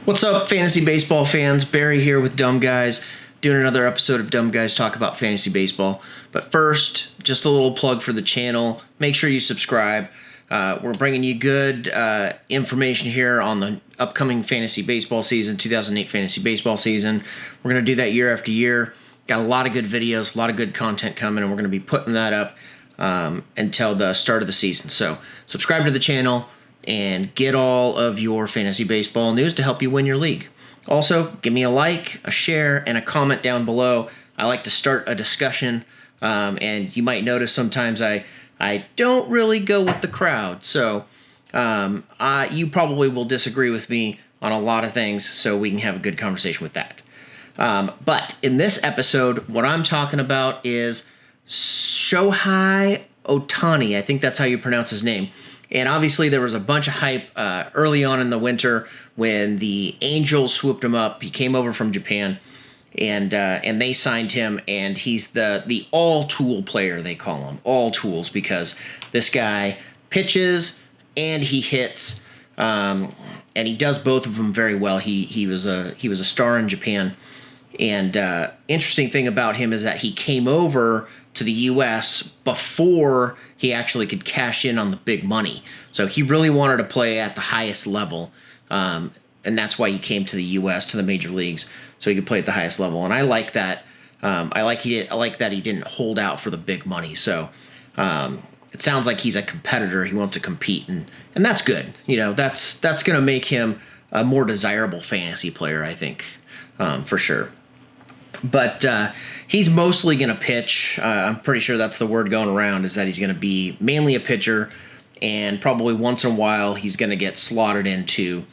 What's up, fantasy baseball fans? Barry here with Dumb Guys, doing another episode of Dumb Guys Talk About Fantasy Baseball. But first, just a little plug for the channel. Make sure you subscribe. We're bringing you good information here on the upcoming fantasy baseball season, 2008 fantasy baseball season. We're going to do that year after year. Got a lot of good videos, a lot of good content coming, and we're going to be putting that up until the start of the season. So subscribe to the channel and get all of your fantasy baseball news to help you win your league. Also, give me a like, a share, and a comment down below. I like to start a discussion, and you might notice sometimes I don't really go with the crowd. So you probably will disagree with me on a lot of things, so we can have a good conversation with that. But in this episode, what I'm talking about is Shohei Otani. I think that's how you pronounce his name. And obviously there was a bunch of hype early on in the winter when the Angels swooped him up. He came over from Japan, and they signed him, and he's the all-tool player, they call him. All tools, because this guy pitches and he hits, and he does both of them very well. He was a star in Japan. And interesting thing about him is that he came over to the U.S. before he actually could cash in on the big money. So he really wanted to play at the highest level, and that's why he came to the U.S., to the major leagues, so he could play at the highest level. And I like that. I like that he didn't hold out for the big money. So it sounds like he's a competitor. He wants to compete, and that's good. You know, that's going to make him a more desirable fantasy player, I think, for sure. But he's mostly going to pitch. I'm pretty sure that's the word going around, is that he's going to be mainly a pitcher, and probably once in a while he's going to get slotted into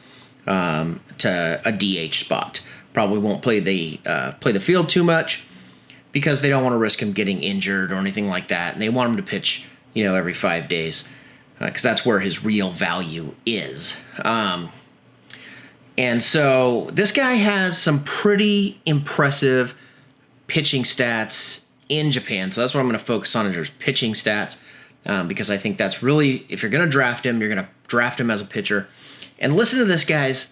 to a DH spot. Probably won't play the field too much because they don't want to risk him getting injured or anything like that, and they want him to pitch, every 5 days, because that's where his real value is. And so this guy has some pretty impressive pitching stats in Japan. So that's what I'm going to focus on, is pitching stats, because I think that's really, if you're going to draft him, you're going to draft him as a pitcher. And listen to this guy's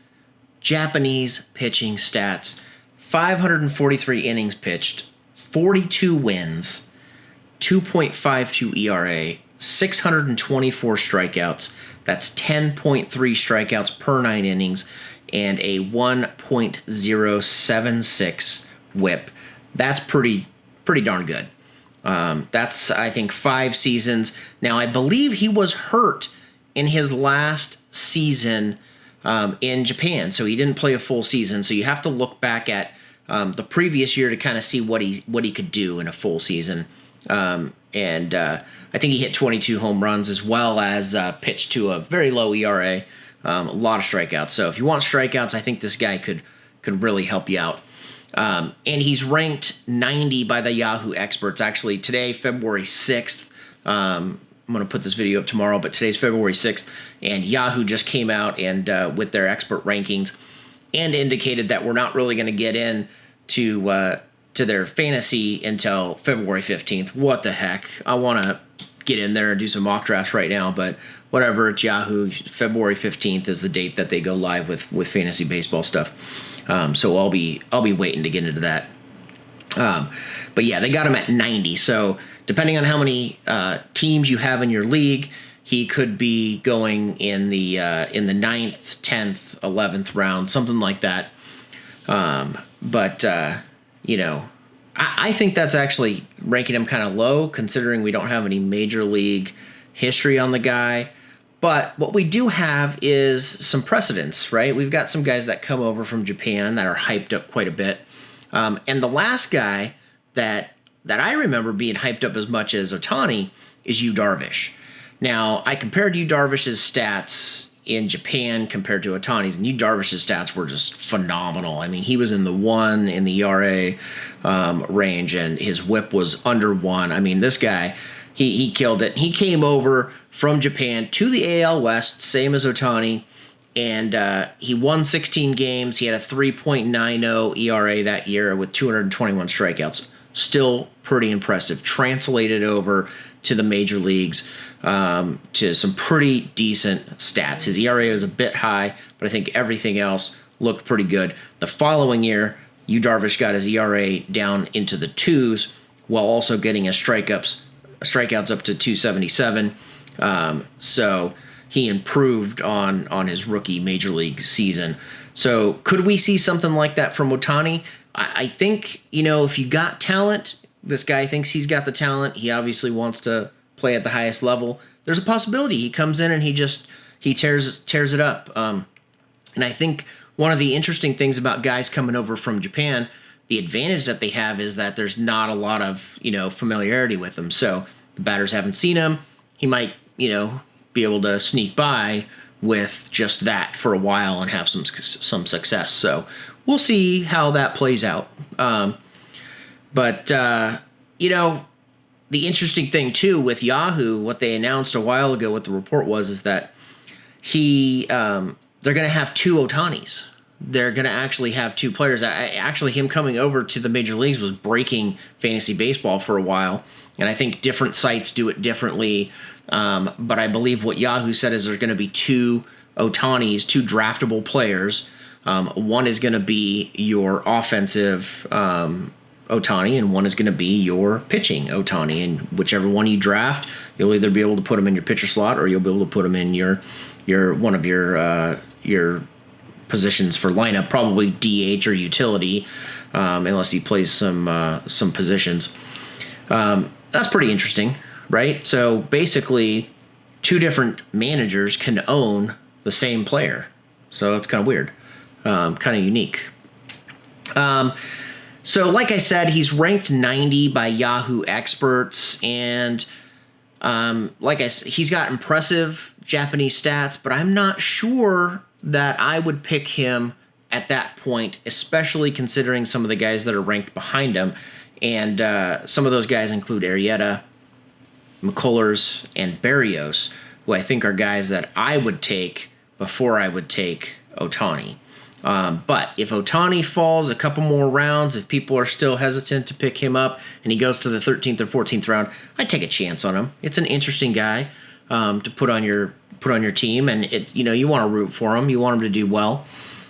Japanese pitching stats. 543 innings pitched, 42 wins, 2.52 ERA, 624 strikeouts. That's 10.3 strikeouts per 9 innings. And a 1.076 whip. That's pretty darn good. That's, I think, 5 seasons. Now, I believe he was hurt in his last season in Japan, so he didn't play a full season. So you have to look back at the previous year to kind of see what he could do in a full season. I think he hit 22 home runs, as well as pitched to a very low ERA. A lot of strikeouts. So if you want strikeouts, I think this guy could really help you out. And he's ranked 90 by the Yahoo experts. Actually, today, February 6th, I'm going to put this video up tomorrow, but today's February 6th, and Yahoo just came out and with their expert rankings and indicated that we're not really going to get in to their fantasy until February 15th. What the heck? I want to get in there and do some mock drafts right now, but whatever, it's Yahoo. February 15th is the date that they go live with fantasy baseball stuff. So I'll be waiting to get into that. But yeah, they got him at 90. So depending on how many teams you have in your league, he could be going in the 9th, 10th, 11th round, something like that. I think that's actually ranking him kind of low, considering we don't have any major league history on the guy. But what we do have is some precedents, right? We've got some guys that come over from Japan that are hyped up quite a bit. And the last guy that I remember being hyped up as much as Otani is Yu Darvish. Now, I compared Yu Darvish's stats in Japan compared to Otani's, and Yu Darvish's stats were just phenomenal. I mean, he was in the 1 in the ERA range, and his whip was under 1. I mean, this guy, he killed it. He came over from Japan to the AL West, same as Otani, and he won 16 games. He had a 3.90 ERA that year with 221 strikeouts. Still pretty impressive. Translated over to the major leagues to some pretty decent stats. His ERA was a bit high, but I think everything else looked pretty good. The following year, Yu Darvish got his ERA down into the twos while also getting his strikeouts up to 277. So he improved on his rookie major league season. So could we see something like that from Otani? I think, if you got talent, this guy thinks he's got the talent. He obviously wants to play at the highest level. There's a possibility he comes in and he tears it up. And I think one of the interesting things about guys coming over from Japan, the advantage that they have is that there's not a lot of, familiarity with them. So the batters haven't seen him. He might, be able to sneak by with just that for a while and have some success. So we'll see how that plays out. But the interesting thing too with Yahoo, what they announced a while ago, what the report was, is that they're going to have two Otanis. They're going to actually have two players. Actually, him coming over to the major leagues was breaking fantasy baseball for a while, and I think different sites do it differently. But I believe what Yahoo said is there's going to be two Otanis, two draftable players. One is going to be your offensive Otani, and one is going to be your pitching Otani. And whichever one you draft, you'll either be able to put him in your pitcher slot, or you'll be able to put him in your one of your positions for lineup, probably DH or utility, unless he plays some positions. That's pretty interesting, right? So basically, two different managers can own the same player. So it's kind of weird, kind of unique. So like I said, he's ranked 90 by Yahoo experts, and like I said, he's got impressive Japanese stats, but I'm not sure that I would pick him at that point, especially considering some of the guys that are ranked behind him. And some of those guys include Arrieta, McCullers, and Berrios, who I think are guys that I would take before I would take Otani. But if Otani falls a couple more rounds, if people are still hesitant to pick him up and he goes to the 13th or 14th round, I'd take a chance on him. It's an interesting guy to put on your team, and you want to root for him. You want him to do well.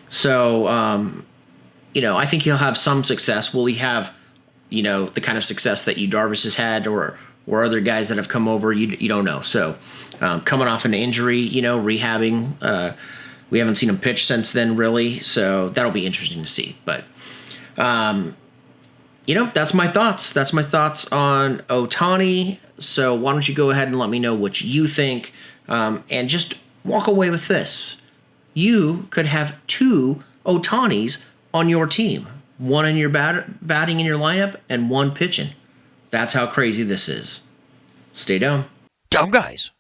So I think he'll have some success. Will he have the kind of success that Yu Darvish has had, or other guys that have come over? You don't know. So coming off an injury, rehabbing. We haven't seen him pitch since then, really, so that'll be interesting to see. But, that's my thoughts. That's my thoughts on Otani. So why don't you go ahead and let me know what you think, and just walk away with this. You could have two Otanis on your team, one in your batting in your lineup and one pitching. That's how crazy this is. Stay down. Dumb guys.